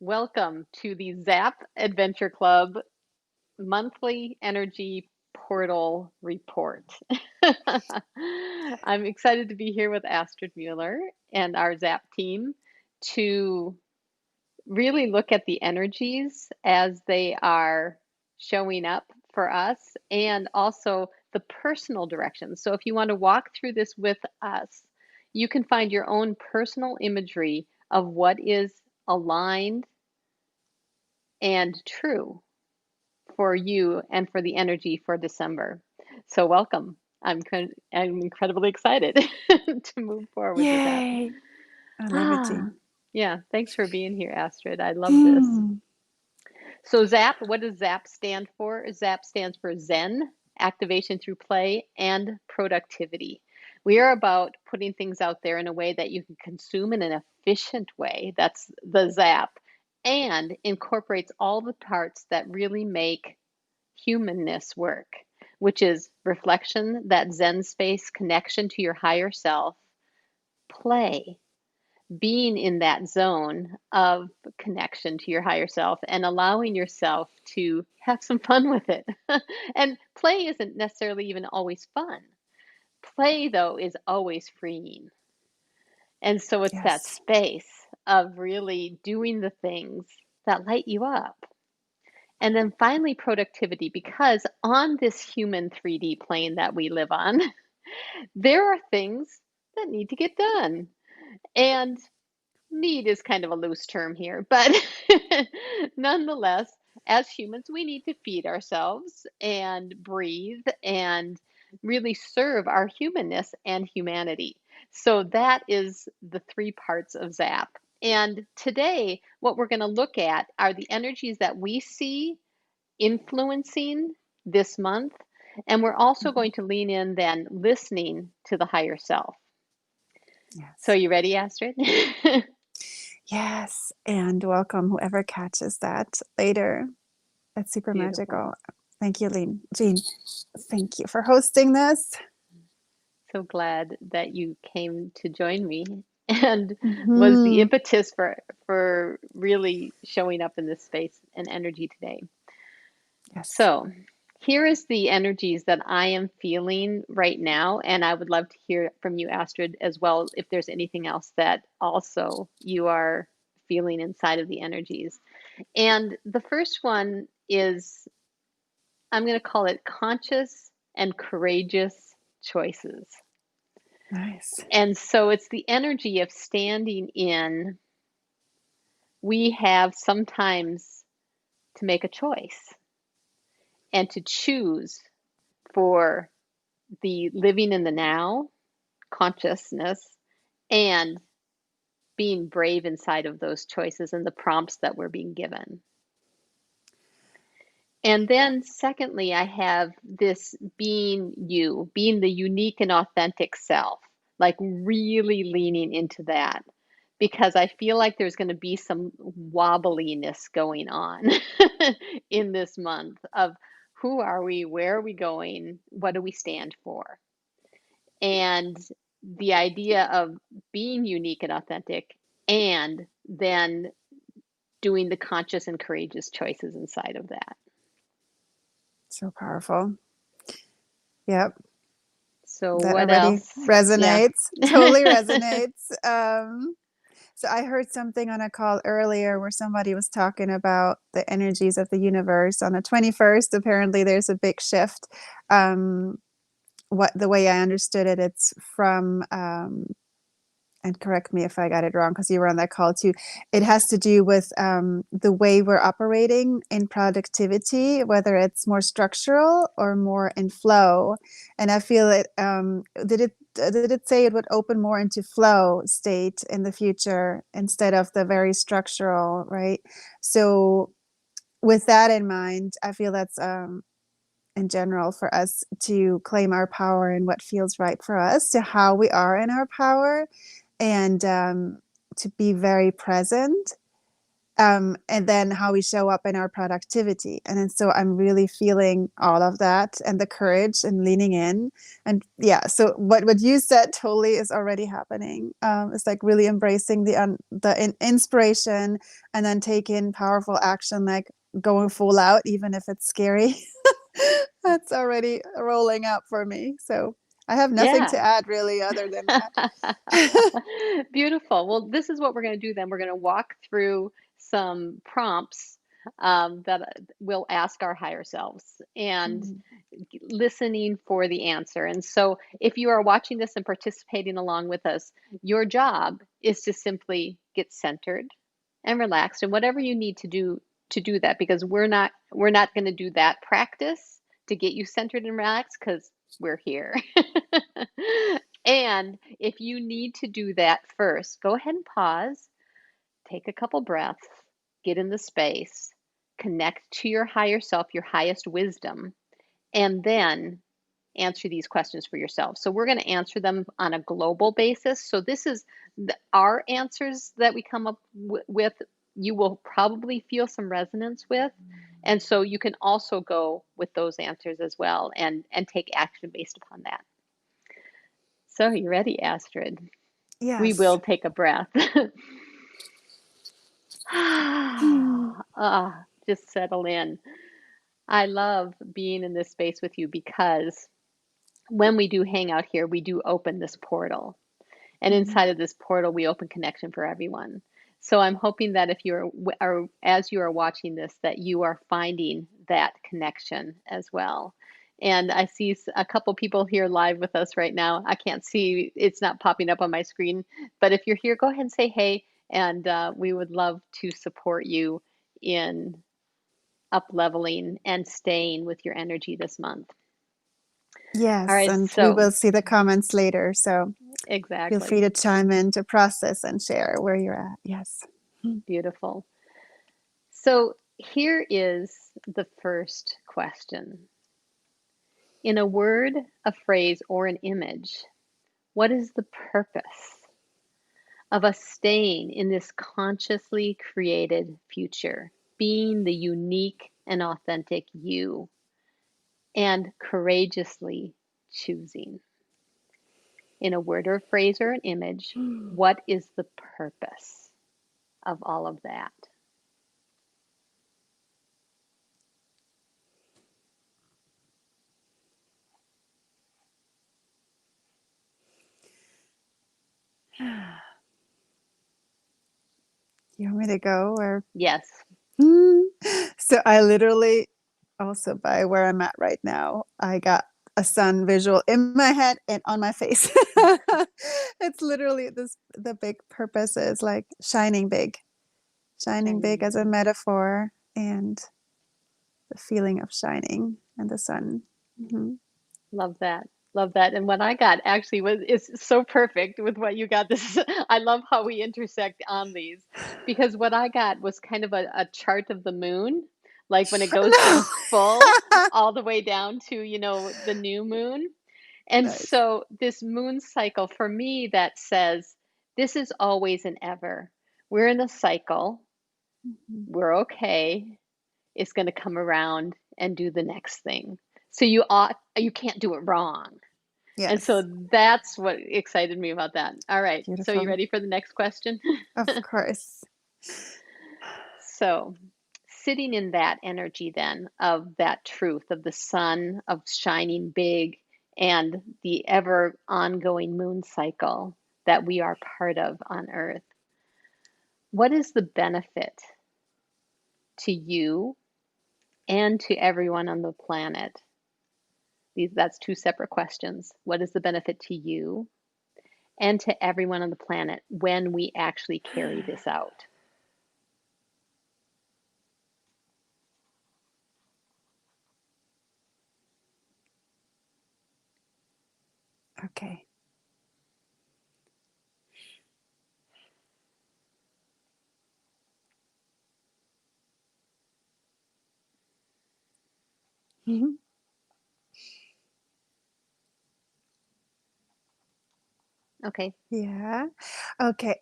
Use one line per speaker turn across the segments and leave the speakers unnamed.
Welcome to the ZAP Adventure Club monthly energy portal report. I'm excited to be here with Astrid Mueller and our ZAP team to really look at the energies as they are showing up for us and also the personal directions. So if you want to walk through this with us, you can find your own personal imagery of what is aligned and true for you and for the energy for December. So welcome. I'm incredibly excited to move forward with that.
Yay! I love it,
Ah,
Jean.
yeah, thanks for being here, Astrid. I love this.
Hmm.
So ZAP, what does ZAP stand for? ZAP stands for Zen, activation through play, and productivity. We are about putting things out there in a way that you can consume in an efficient way. That's the ZAP, and incorporates all the parts that really make humanness work, which is reflection, that Zen space, connection to your higher self, play, being in that zone of connection to your higher self and allowing yourself to have some fun with it. And play isn't necessarily even always fun. Play, though, is always freeing. And so it's that
Yes.
space of really doing the things that light you up. And then finally, productivity, because on this human 3D plane that we live on, there are things that need to get done. And need is kind of a loose term here, but nonetheless, as humans, we need to feed ourselves and breathe and really serve our humanness and humanity. So that is the three parts of ZAP. And today, what we're going to look at are the energies that we see influencing this month. And we're also
Mhm.
going to lean in then listening to the higher self. So,
Yes.
you ready, Astrid?
Yes. And welcome whoever catches that later. That's super
Beautiful.
magical. Thank you, Jean. Thank you for hosting this.
So glad that you came to join me and was the
Hmm.
impetus for really showing up in this space and energy today.
Yes.
So, here is the energies that I am feeling right now, and I would love to hear from you, Astrid, as well, if there's anything else that also you are feeling inside of the energies. And the first one is, I'm going to call it conscious and courageous choices.
Nice.
And so it's the energy of standing in. We have sometimes to make a choice and to choose for the living in the now consciousness and being brave inside of those choices and the prompts that we're being given. And then, secondly, I have this being you, being the unique and authentic self, like really leaning into that because I feel like there's going to be some wobbliness going on in this month of who are we, where are we going, what do we stand for? And the idea of being unique and authentic and then doing the conscious and courageous choices inside of that.
So powerful. Yep.
So
That
what
already
else? Yeah.
resonates. Totally resonates. So I heard something on a call earlier where somebody was talking about the energies of the universe. On the 21st, apparently there's a big shift. What the way I understood it, it's from and correct me if I got it wrong because you were on that call too. It has to do with the way we're operating in productivity, whether it's more structural or more in flow. And I feel it. Did it say it would open more into flow state in the future instead of the very structural, right? So with that in mind, I feel that's in general for us to claim our power and what feels right for us, to how we are in our power, and to be very present and then how we show up in our productivity. And then so I'm really feeling all of that and the courage and leaning in. And yeah, so what you said totally is already happening. It's like really embracing the inspiration and then taking powerful action, like going full out, even if it's scary. That's already rolling up for me. So I have nothing to
Yeah.
add really other than that.
Beautiful. Well, this is what we're going to do then. We're going to walk through some prompts that we'll ask our higher selves and
Mhm.
listening for the answer. And so, if you are watching this and participating along with us, your job is to simply get centered and relaxed, and whatever you need to do that, because we're not going to do that practice to get you centered and relaxed because we're here. And if you need to do that first, go ahead and pause, take a couple breaths, get in the space, connect to your higher self, your highest wisdom, and then answer these questions for yourself. So we're going to answer them on a global basis. So this is our answers that we come up with. You will probably feel some resonance with. And so you can also go with those answers as well and take action based upon that. So you ready, Astrid? We
Yes.
will take a breath. Just settle in. I love being in this space with you because when we do hang out here, we do open this portal. And
Mhm.
inside of this portal, we open connection for everyone. So I'm hoping that if as you are watching this, that you are finding that connection as well. And I see a couple people here live with us right now. I can't see, it's not popping up on my screen. But if you're here, go ahead and say hey. And we would love to support you in up leveling and staying with your energy this month. All
Yes,
right,
and we
so
will see the comments later. So feel free
exactly.
to chime in to process and share where you're at. Yes.
Beautiful. So here is the first question. In a word, a phrase, or an image, what is the purpose of us staying in this consciously created future, being the unique and authentic you, and courageously choosing? In a word or a phrase or an image, what is the purpose of all of that?
You want me to go or?
Yes.
So I literally also by where I'm at right now, I got a sun visual in my head and on my face. It's literally this the big purpose is like shining big
Shining
as a
big.
metaphor and the feeling of shining and the sun. Mhm.
Love that. Love that. And what I got actually was is so perfect with what you got. I love how we intersect on these because what I got was kind of a chart of the moon, like when it goes
No.
from full all the way down to, the new moon. And
Nice.
so this moon cycle for me that says this is always and ever. We're in a cycle.
Mhm.
We're okay. It's going to come around and do the next thing. So you can't do it wrong. And so
Yes.
that's what excited me about that. All right. So you
Beautiful.
ready for the next question?
Of course.
So sitting in that energy then of that truth of the sun of shining big and the ever ongoing moon cycle that we are part of on earth. What is the benefit to you and to everyone on the planet? That's two separate questions. What is the benefit to you and to everyone on the planet when we actually carry this out?
Okay. Mhm.
Okay.
Yeah. Okay.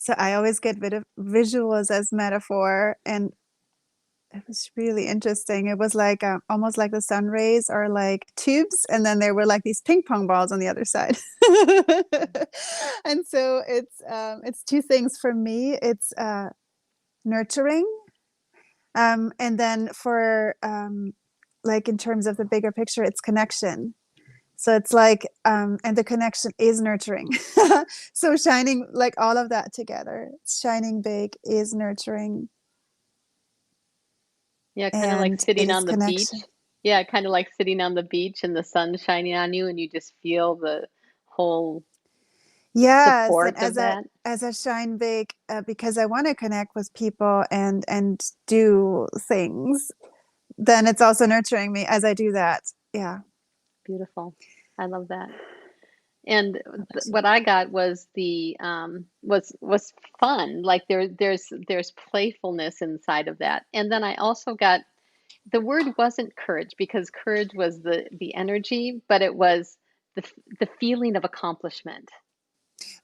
So I always get rid of visuals as metaphor, and it was really interesting. It was like almost like the sun rays are like tubes, and then there were like these ping pong balls on the other side. And so it's two things for me. It's nurturing, and then for like in terms of the bigger picture, it's connection. So it's like, and the connection is nurturing. So shining like all of that together, shining big is nurturing,
Yeah, kind of like
and it
sitting
is
on the beach.
connection.
Yeah, kind of like sitting on the beach and the sun shining on you, and you just feel the whole
Yes, and
support of that.
as a shine big, because I want to connect with people and do things, then it's also nurturing me as I do that. Yeah.
Beautiful. I love that. And
How about you?
what I got was the was fun. Like there's playfulness inside of that. And then I also got the word wasn't courage because courage was the energy, but it was the the feeling of accomplishment.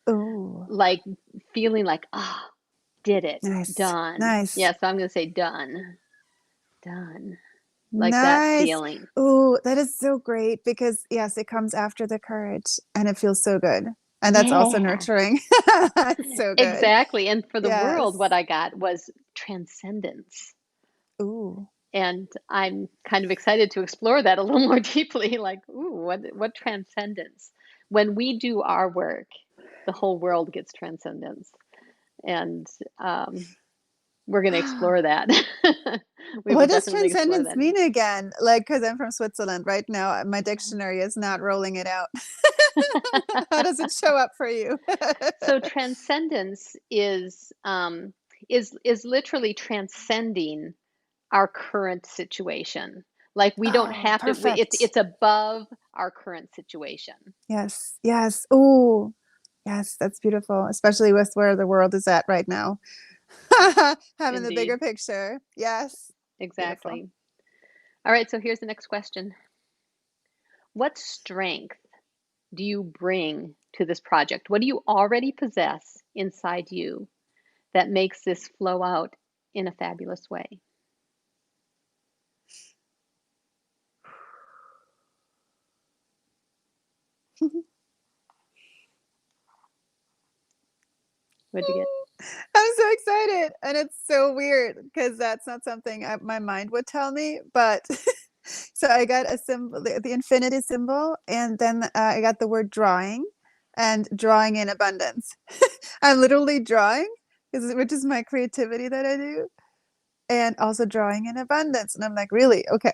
Oh,
Like feeling like, ah, did it,
nice,
done.
nice,
Yeah, so I'm gonna say done, done. Like that
nice.
feeling.
Oh, that is so great because yes, it comes after the courage and it feels so good. And that's also
Yeah,
nurturing. It's so good.
exactly. And for the world, what
Yes.
I got was transcendence.
Ooh.
And I'm kind of excited to explore that a little more deeply. Like, ooh, what transcendence? When we do our work, the whole world gets transcendence. And we're going to explore that. We will
What does
definitely explore
transcendence
that.
mean again? Like, because I'm from Switzerland right now, my dictionary is not rolling it out. How does it show up for you?
So transcendence is literally transcending our current situation. Like we don't
Oh,
have to,
perfect.
it's above our current situation.
Yes, yes. Ooh, yes, that's beautiful, especially with where the world is at right now. Having the bigger
Indeed,
picture. Yes, beautiful.
exactly. All right, so here's the next question. What strength do you bring to this project? What do you already possess inside you that makes this flow out in a fabulous way? What'd you get?
I'm so excited. And it's so weird because that's not something my mind would tell me. But so I got a symbol, the infinity symbol, and then I got the word drawing and drawing in abundance. I'm literally drawing, which is my creativity that I do, and also drawing in abundance. And I'm like, really? Okay.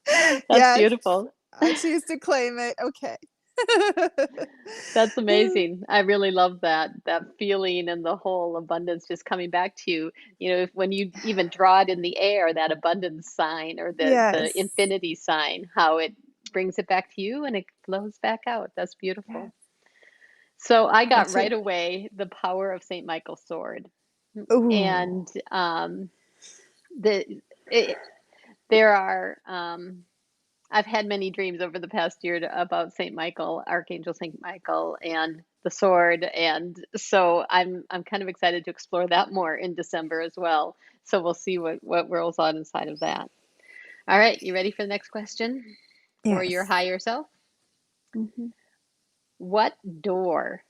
That's
Yes,
beautiful.
I choose to claim it. Okay.
That's amazing. I really love that feeling and the whole abundance just coming back to you. You know, if when you even draw it in the air, that abundance sign or the
Yes.
infinity sign, how it brings it back to you and it flows back out. That's beautiful.
Yes.
So I
How
got
about
right
you?
away the power of Saint Michael's sword,
Ooh.
and the it, there are I've had many dreams over the past year about Saint Michael, Archangel Saint Michael, and the sword, and so I'm kind of excited to explore that more in December as well. So we'll see what rolls on inside of that. All right, you ready for the next question for your
Yes.
higher self?
Mhm.
What door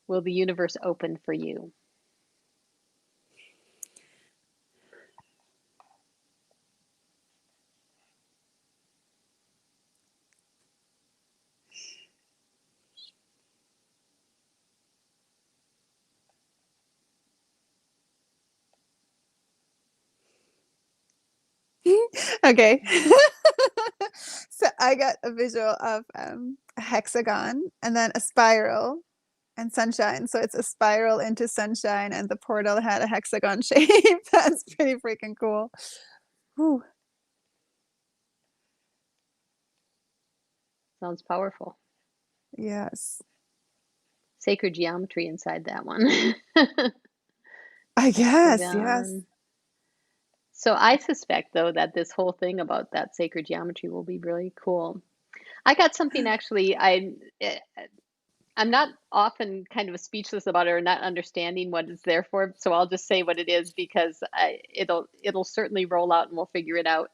will the universe open for you?
Okay. So I got a visual of a hexagon and then a spiral and sunshine. So it's a spiral into sunshine, and the portal had a hexagon shape. That's pretty freaking cool. Whew.
Sounds powerful.
Yes.
Sacred geometry inside that one.
I guess. Yes.
Hexagon. So I suspect, though, that this whole thing about that sacred geometry will be really cool. I got something actually. I'm not often kind of speechless about it or not understanding what it's there for, so I'll just say what it is because it'll certainly roll out and we'll figure it out.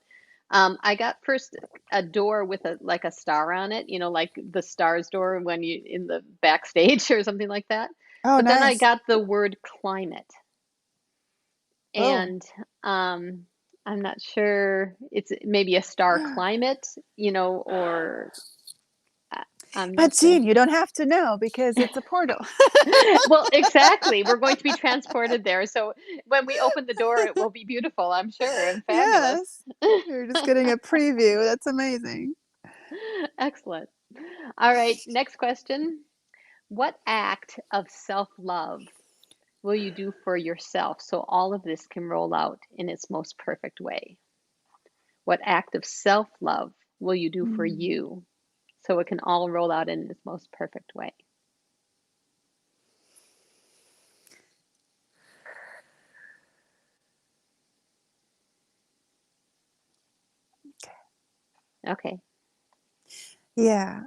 I got first a door with a like a star on it, like the stars door when you in the backstage or something like that.
Oh,
But then I
nice.
got the word climate,
Oh.
and I'm not sure it's maybe a star climate, or I- I'm not
But
sure.
Jean, you don't have to know because it's a portal.
Well, exactly. We're going to be transported there. So when we open the door, it will be beautiful, I'm sure, and fabulous.
Yes. You're just getting a preview. That's amazing.
Excellent. All right, next question. What act of self-love will you do for yourself so all of this can roll out in its most perfect way? What act of self-love will you do for
Mm.
you so it can all roll out in its most perfect way? Okay.
Yeah.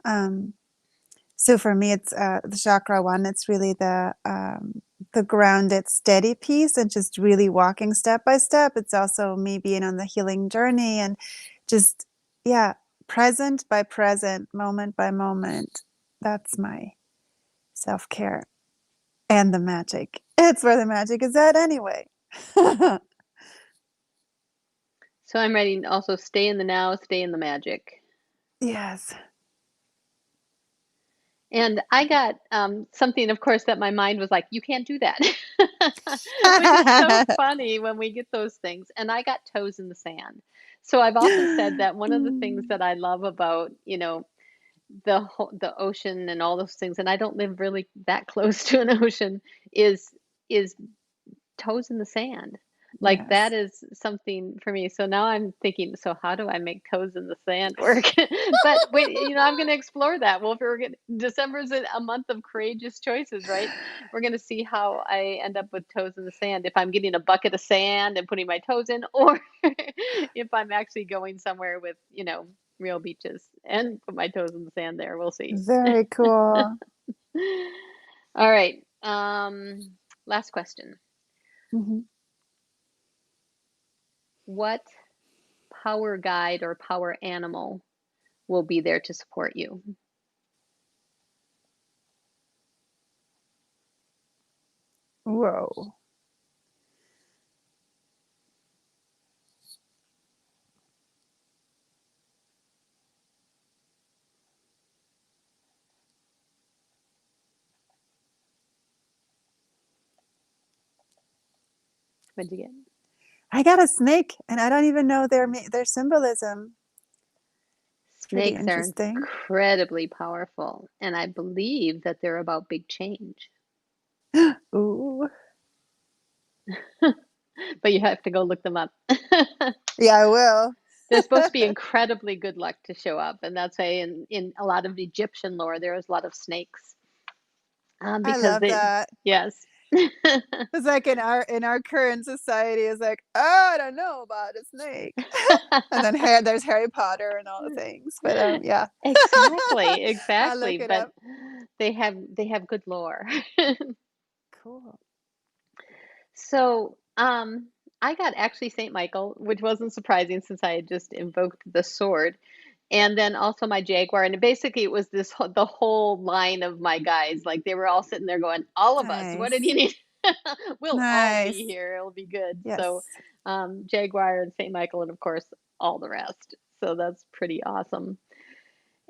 So for me, it's the chakra one. It's really the grounded, steady piece, and just really walking step by step. It's also me being on the healing journey and just yeah, present by present, moment by moment. That's my self care and the magic. It's where the magic is at anyway.
So I'm writing also stay in the now, stay in the magic.
Yes.
And I got something, of course, that my mind was like, you can't do that, which is so funny when we get those things. And I got toes in the sand. So I've often said that one of the things
Mm,
that I love about, the ocean and all those things, and I don't live really that close to an ocean, is is toes in the sand. Like that
yes.
is something for me. So now I'm thinking, so how do I make toes in the sand work? But wait, I'm going to explore that. Well, if we're going December is a month of courageous choices, right? We're going to see how I end up with toes in the sand. If I'm getting a bucket of sand and putting my toes in, or if I'm actually going somewhere with, real beaches and put my toes in the sand there. We'll see.
Very cool.
All right. Last question.
Mhm.
What power guide or power animal will be there to support you?
Whoa.
What'd you get?
I got a snake, and I don't even know their symbolism. It's pretty
Snakes are
interesting.
incredibly powerful, and I believe that they're about big change.
Ooh.
But you have to go look them up.
Yeah, I will.
They're supposed to be incredibly good luck to show up, and that's why in a lot of Egyptian lore there is a lot of snakes,
I
because
love
they,
that.
yes.
It's like in our current society, it's like, oh, I don't know about a snake. And then there's Harry Potter and all the things. But yeah,
Exactly,
I'll look
exactly.
it
But
up.
they have good lore.
Cool.
So, I got actually Saint Michael, which wasn't surprising since I had just invoked the sword, and then also my jaguar. And basically, it was the whole line of my guys. Like they were all sitting there going, "All of us, what did
Nice.
you need? We'll all be
Nice.
here. It'll be good." So,
Yes.
Jaguar and Saint Michael, and of course, all the rest. So that's pretty awesome.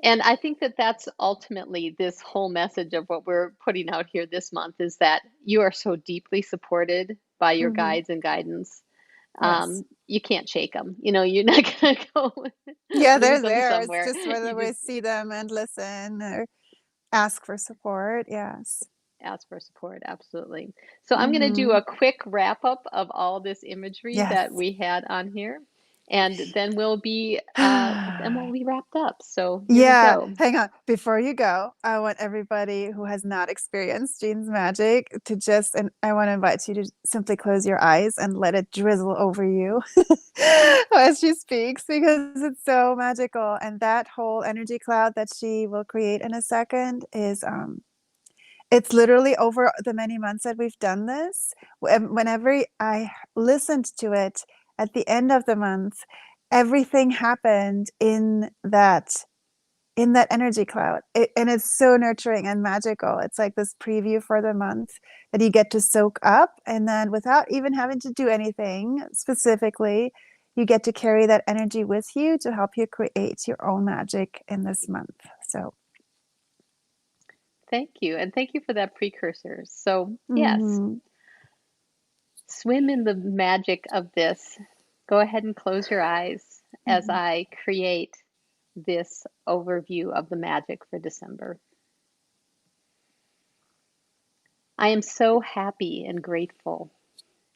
And I think that that's ultimately this whole message of what we're putting out here this month is that you are so deeply supported by your
Hmm.
guides and guidance.
Yes.
You can't shake them. You're not going to go
Yeah,
lose
they're
them
there. It's
somewhere.
just
You
whether we
just
see them and listen or ask for support. Yes.
ask for support. Absolutely. So I'm going to do
Hmm.
a quick wrap up of all this imagery
Yes.
that we had on here. And then we'll be wrapped up. So here we
Yeah,
go.
hang on. Before you go, I want everybody who has not experienced Jean's magic to and I want to invite you to simply close your eyes and let it drizzle over you as she speaks because it's so magical. And that whole energy cloud that she will create in a second is It's literally over the many months that we've done this. Whenever I listened to it at the end of the month, everything happened in that energy cloud. And it's so nurturing and magical. It's like this preview for the month that you get to soak up. And then without even having to do anything specifically, you get to carry that energy with you to help you create your own magic in this month. So,
Thank you. And thank you for that precursor. So, yes,
mhm.
swim in the magic of this. Go ahead and close your eyes as
Mhm.
I create this overview of the magic for December. I am so happy and grateful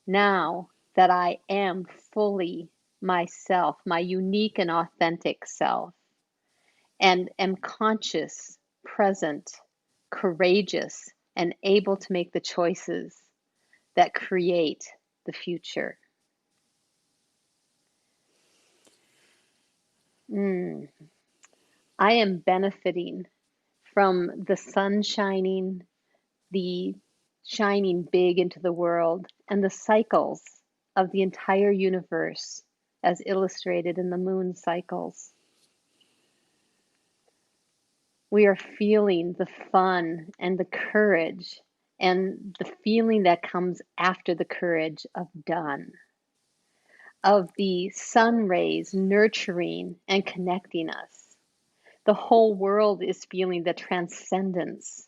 now that I am fully myself, my unique and authentic self, and am conscious, present, courageous, and able to make the choices that create the future. Mm. I am benefiting from the sun shining, the shining big into the world, and the cycles of the entire universe as illustrated in the moon cycles. We are feeling the fun and the courage and the feeling that comes after the courage of done, of the sun rays nurturing and connecting us. The whole world is feeling the transcendence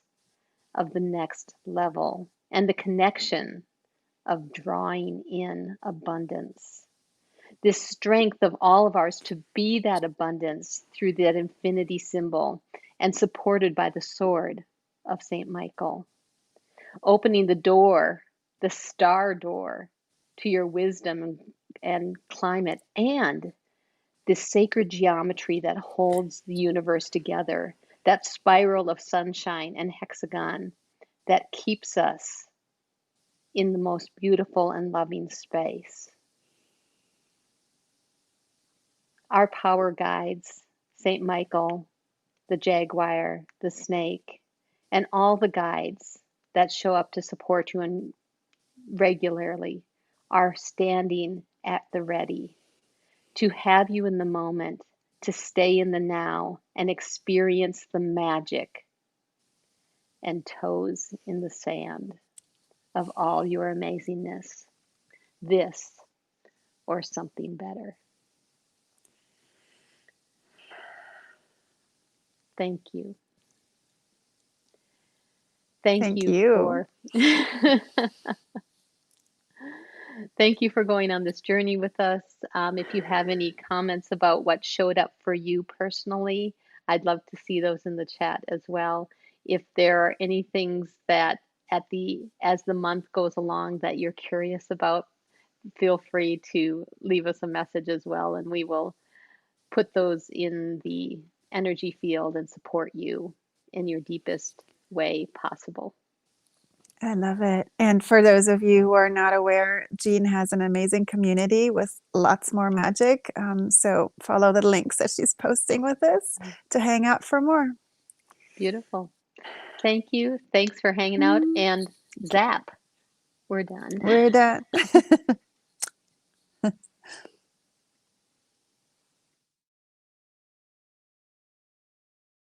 of the next level and the connection of drawing in abundance. This strength of all of ours to be that abundance through that infinity symbol and supported by the sword of St. Michael, opening the door, the star door to your wisdom and climate, and this sacred geometry that holds the universe together, that spiral of sunshine and hexagon that keeps us in the most beautiful and loving space. Our power guides, St. Michael, the jaguar, the snake, and all the guides that show up to support you and regularly are standing at the ready to have you in the moment, to stay in the now and experience the magic and toes in the sand of all your amazingness. This or something better. Thank you. Thank
Thank
you
you.
for thank you for going on this journey with us. If you have any comments about what showed up for you personally, I'd love to see those in the chat as well. If there are any things that as the month goes along that you're curious about, feel free to leave us a message as well, and we will put those in the energy field and support you in your deepest way possible.
I love it. And for those of you who are not aware, Jean has an amazing community with lots more magic. So follow the links that she's posting with us to hang out for more.
Beautiful. Thank you. Thanks for hanging out.
Mm,
And ZAP, we're done.
we're done.